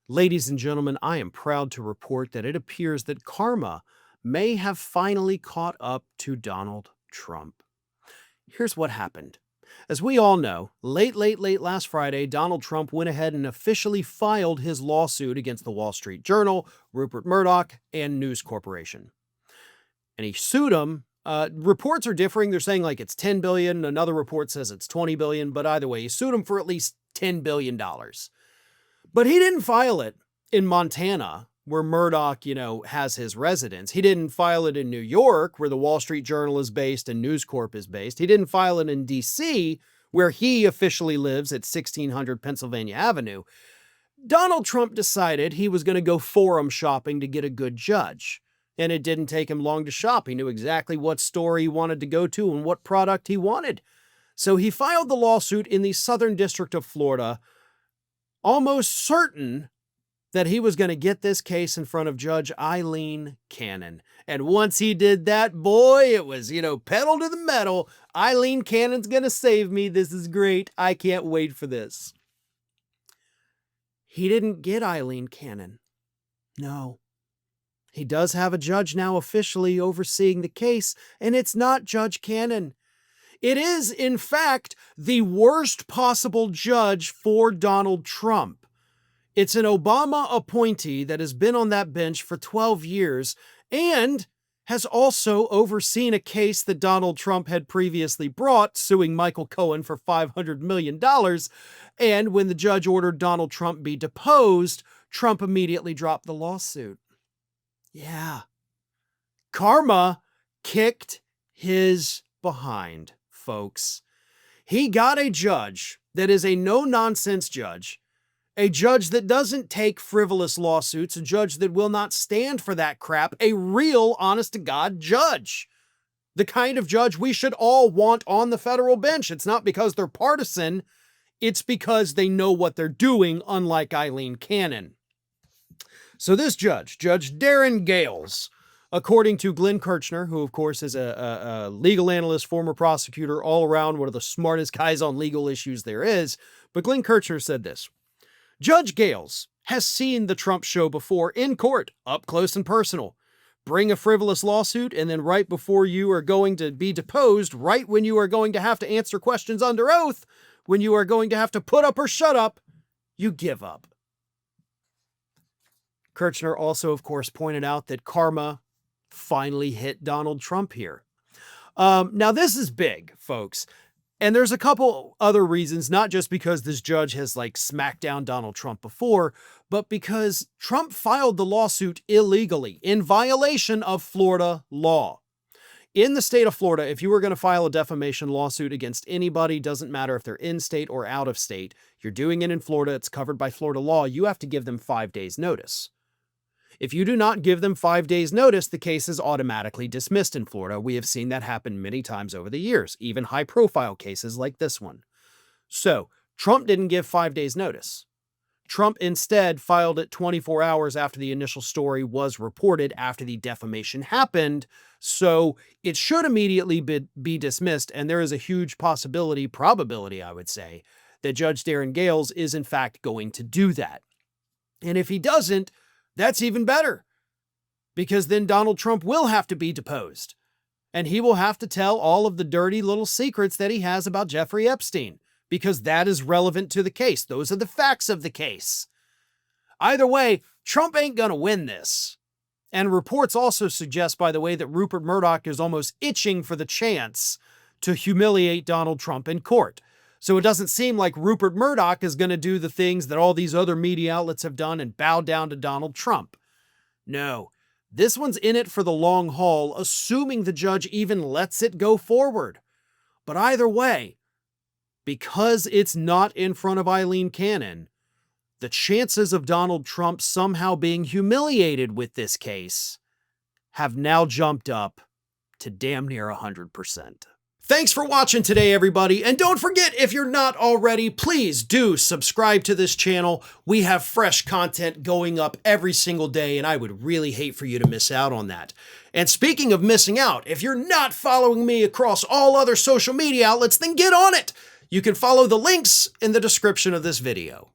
Ladies and gentlemen, I am proud to report that it appears that karma may have finally caught up to Donald Trump. Here's what happened. As we all know, late last Friday, Donald Trump went ahead and officially filed his lawsuit against the Wall Street Journal, Rupert Murdoch, and News Corporation. And he sued them. Reports are differing. They're saying like it's $10 billion. Another report says it's $20 billion. But either way, he sued him for at least $10 billion. But he didn't file it in Montana, where Murdoch, has his residence. He didn't file it in New York, where the Wall Street Journal is based and News Corp is based. He didn't file it in D.C., where he officially lives at 1600 Pennsylvania Avenue. Donald Trump decided he was going to go forum shopping to get a good judge. And it didn't take him long to shop. He knew exactly what store he wanted to go to and what product he wanted. So he filed the lawsuit in the Southern District of Florida, almost certain that he was going to get this case in front of Judge Aileen Cannon. And once he did that, boy, it was, pedal to the metal. Aileen Cannon's going to save me. This is great. I can't wait for this. He didn't get Aileen Cannon. No. He does have a judge now officially overseeing the case, and it's not Judge Cannon. It is, in fact, the worst possible judge for Donald Trump. It's an Obama appointee that has been on that bench for 12 years and has also overseen a case that Donald Trump had previously brought, suing Michael Cohen for $500 million. And when the judge ordered Donald Trump be deposed, Trump immediately dropped the lawsuit. Yeah. Karma kicked his behind, folks. He got a judge that is a no-nonsense judge, a judge that doesn't take frivolous lawsuits, a judge that will not stand for that crap, a real, honest-to-God judge. The kind of judge we should all want on the federal bench. It's not because they're partisan, it's because they know what they're doing, unlike Aileen Cannon. So this judge, Judge Darren Gales, according to Glenn Kirchner, who of course is a legal analyst, former prosecutor, all around one of the smartest guys on legal issues there is, but Glenn Kirchner said this: Judge Gales has seen the Trump show before in court, up close and personal. Bring a frivolous lawsuit, and then right before you are going to be deposed, right when you are going to have to answer questions under oath, when you are going to have to put up or shut up, you give up. Kirchner also, of course, pointed out that karma finally hit Donald Trump here. Now, this is big, folks. And there's a couple other reasons, not just because this judge has smacked down Donald Trump before, but because Trump filed the lawsuit illegally in violation of Florida law. In the state of Florida, if you were going to file a defamation lawsuit against anybody, doesn't matter if they're in state or out of state, you're doing it in Florida, it's covered by Florida law, you have to give them 5 days notice. If you do not give them 5 days notice, the case is automatically dismissed in Florida. We have seen that happen many times over the years, even high-profile cases like this one. So, Trump didn't give 5 days notice. Trump instead filed it 24 hours after the initial story was reported, after the defamation happened, so it should immediately be dismissed, and there is a huge probability, I would say, that Judge Darren Gales is in fact going to do that. And if he doesn't, that's even better, because then Donald Trump will have to be deposed, and he will have to tell all of the dirty little secrets that he has about Jeffrey Epstein, because that is relevant to the case. Those are the facts of the case. Either way, Trump ain't gonna win this. And reports also suggest, by the way, that Rupert Murdoch is almost itching for the chance to humiliate Donald Trump in court. So it doesn't seem like Rupert Murdoch is going to do the things that all these other media outlets have done and bow down to Donald Trump. No, this one's in it for the long haul, assuming the judge even lets it go forward. But either way, because it's not in front of Aileen Cannon, the chances of Donald Trump somehow being humiliated with this case have now jumped up to damn near 100%. Thanks for watching today, everybody. And don't forget, if you're not already, please do subscribe to this channel. We have fresh content going up every single day, and I would really hate for you to miss out on that. And speaking of missing out, if you're not following me across all other social media outlets, then get on it. You can follow the links in the description of this video.